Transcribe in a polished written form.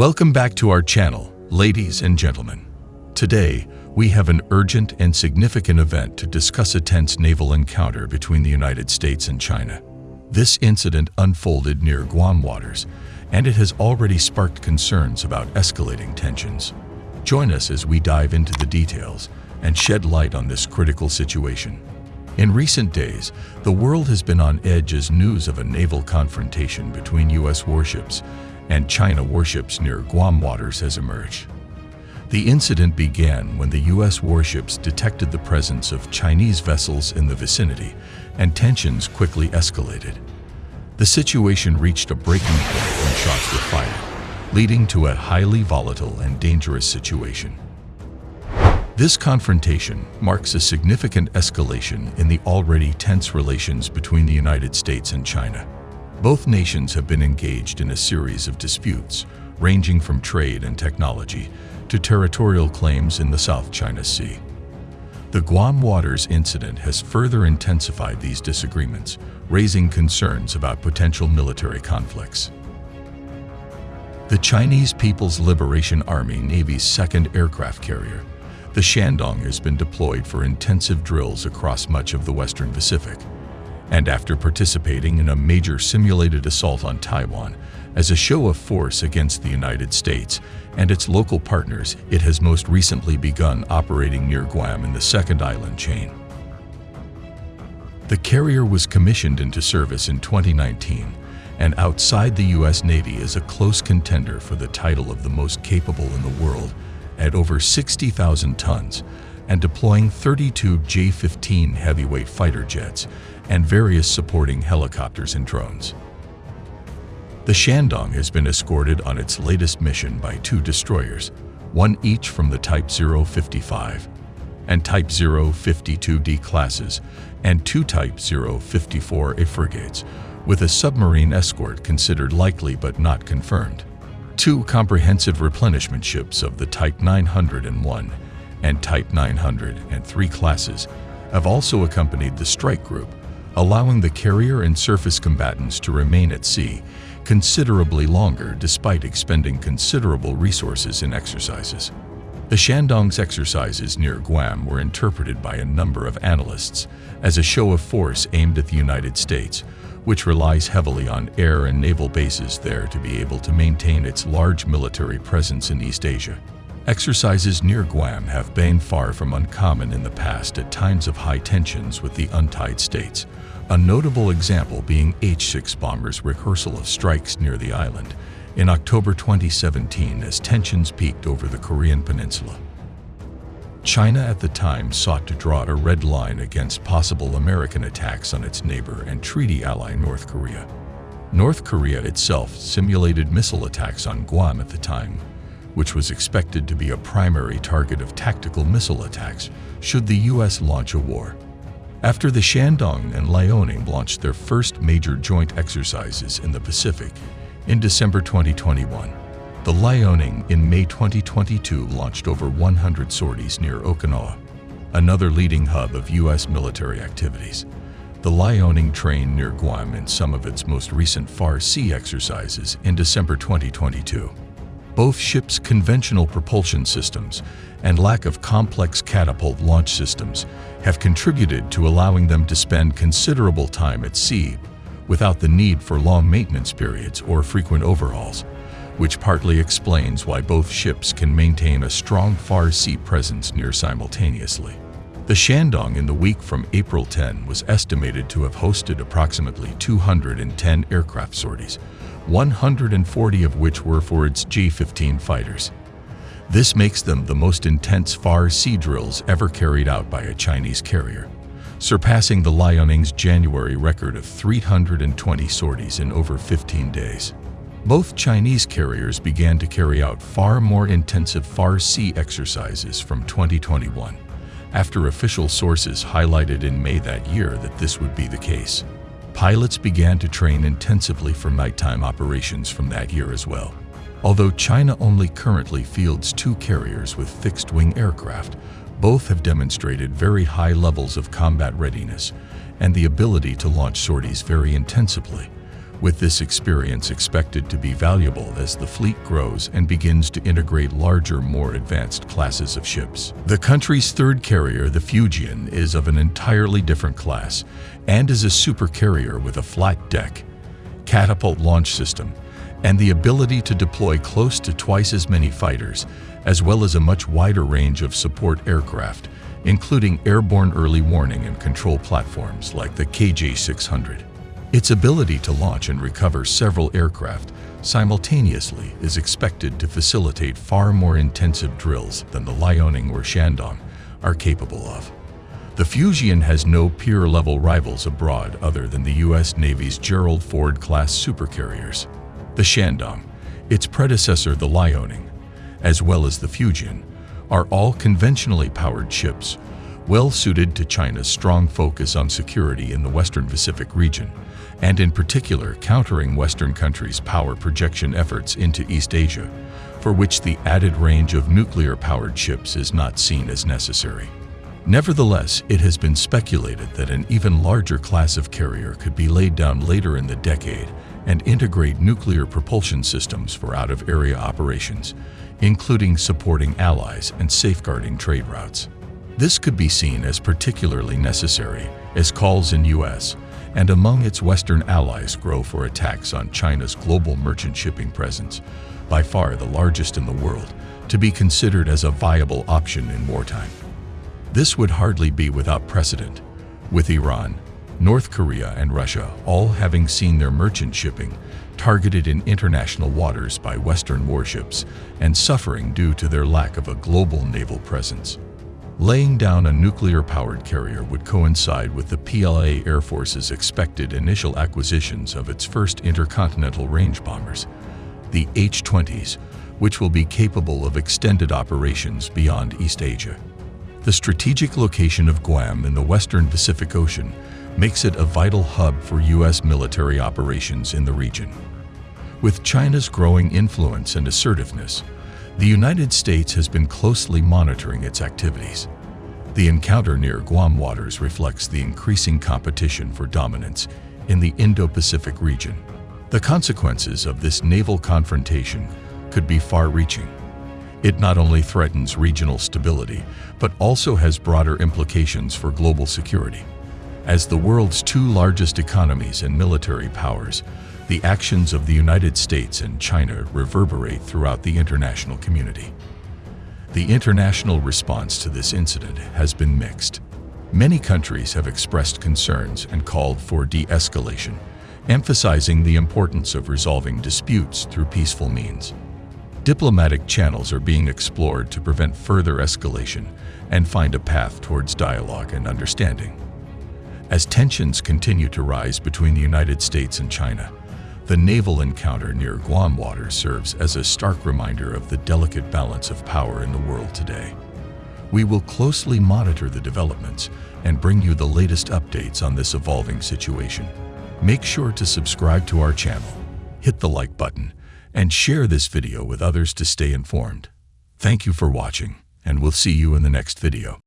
Welcome back to our channel, ladies and gentlemen. Today, we have an urgent and significant event to discuss: a tense naval encounter between the United States and China. This incident unfolded near Guam waters, and it has already sparked concerns about escalating tensions. Join us as we dive into the details and shed light on this critical situation. In recent days, the world has been on edge as news of a naval confrontation between U.S. warships and China warships near Guam waters has emerged. The incident began when the U.S. warships detected the presence of Chinese vessels in the vicinity, and tensions quickly escalated. The situation reached a breaking point when shots were fired, leading to a highly volatile and dangerous situation. This confrontation marks a significant escalation in the already tense relations between the United States and China. Both nations have been engaged in a series of disputes, ranging from trade and technology to territorial claims in the South China Sea. The Guam waters incident has further intensified these disagreements, raising concerns about potential military conflicts. The Chinese People's Liberation Army Navy's second aircraft carrier, the Shandong, has been deployed for intensive drills across much of the Western Pacific, and after participating in a major simulated assault on Taiwan as a show of force against the United States and its local partners, it has most recently begun operating near Guam in the second island chain. The carrier was commissioned into service in 2019, and outside the U.S. Navy is a close contender for the title of the most capable in the world at over 60,000 tons and deploying 32 J-15 heavyweight fighter jets and various supporting helicopters and drones. The Shandong has been escorted on its latest mission by two destroyers, one each from the Type 055 and Type 052D classes, and two Type 054A frigates, with a submarine escort considered likely but not confirmed. Two comprehensive replenishment ships of the Type 901 and Type 903 classes have also accompanied the strike group, allowing the carrier and surface combatants to remain at sea considerably longer despite expending considerable resources in exercises. The Shandong's exercises near Guam were interpreted by a number of analysts as a show of force aimed at the United States, which relies heavily on air and naval bases there to be able to maintain its large military presence in East Asia. Exercises near Guam have been far from uncommon in the past at times of high tensions with the untied states, a notable example being H-6 bombers' rehearsal of strikes near the island in October 2017 as tensions peaked over the Korean peninsula. China at the time sought to draw a red line against possible American attacks on its neighbor and treaty ally North Korea. North Korea itself simulated missile attacks on Guam at the time, which was expected to be a primary target of tactical missile attacks should the U.S. launch a war. After the Shandong and Liaoning launched their first major joint exercises in the Pacific in December 2021, the Liaoning in May 2022 launched over 100 sorties near Okinawa, another leading hub of U.S. military activities. The Liaoning trained near Guam in some of its most recent Far Sea exercises in December 2022. Both ships' conventional propulsion systems and lack of complex catapult launch systems have contributed to allowing them to spend considerable time at sea without the need for long maintenance periods or frequent overhauls, which partly explains why both ships can maintain a strong Far Sea presence near simultaneously. The Shandong in the week from April 10 was estimated to have hosted approximately 210 aircraft sorties, 140 of which were for its J-15 fighters. This makes them the most intense Far Sea drills ever carried out by a Chinese carrier, surpassing the Liaoning's January record of 320 sorties in over 15 days. Both Chinese carriers began to carry out far more intensive Far Sea exercises from 2021, after official sources highlighted in May that year that this would be the case. Pilots began to train intensively for nighttime operations from that year as well. Although China only currently fields two carriers with fixed-wing aircraft, both have demonstrated very high levels of combat readiness and the ability to launch sorties very intensively, with this experience expected to be valuable as the fleet grows and begins to integrate larger, more advanced classes of ships. The country's third carrier, the Fujian, is of an entirely different class and is a supercarrier with a flat deck, catapult launch system, and the ability to deploy close to twice as many fighters, as well as a much wider range of support aircraft, including airborne early warning and control platforms like the KJ-600. Its ability to launch and recover several aircraft simultaneously is expected to facilitate far more intensive drills than the Liaoning or Shandong are capable of. The Fujian has no peer-level rivals abroad other than the U.S. Navy's Gerald Ford-class supercarriers. The Shandong, its predecessor the Liaoning, as well as the Fujian, are all conventionally powered ships, well suited to China's strong focus on security in the Western Pacific region, and in particular countering Western countries' power projection efforts into East Asia, for which the added range of nuclear-powered ships is not seen as necessary. Nevertheless, it has been speculated that an even larger class of carrier could be laid down later in the decade and integrate nuclear propulsion systems for out-of-area operations, including supporting allies and safeguarding trade routes. This could be seen as particularly necessary as calls in U.S. and among its Western allies grow for attacks on China's global merchant shipping presence, by far the largest in the world, to be considered as a viable option in wartime. This would hardly be without precedent, with Iran, North Korea, and Russia all having seen their merchant shipping targeted in international waters by Western warships and suffering due to their lack of a global naval presence. Laying down a nuclear-powered carrier would coincide with the PLA Air Force's expected initial acquisitions of its first intercontinental range bombers, the H-20s, which will be capable of extended operations beyond East Asia. The strategic location of Guam in the Western Pacific Ocean makes it a vital hub for U.S. military operations in the region. With China's growing influence and assertiveness, the United States has been closely monitoring its activities. The encounter near Guam waters reflects the increasing competition for dominance in the Indo-Pacific region. The consequences of this naval confrontation could be far-reaching. It not only threatens regional stability, but also has broader implications for global security. As the world's two largest economies and military powers, the actions of the United States and China reverberate throughout the international community. The international response to this incident has been mixed. Many countries have expressed concerns and called for de-escalation, emphasizing the importance of resolving disputes through peaceful means. Diplomatic channels are being explored to prevent further escalation and find a path towards dialogue and understanding. As tensions continue to rise between the United States and China, the naval encounter near Guam waters serves as a stark reminder of the delicate balance of power in the world today. We will closely monitor the developments and bring you the latest updates on this evolving situation. Make sure to subscribe to our channel, hit the like button, and share this video with others to stay informed. Thank you for watching, and we'll see you in the next video.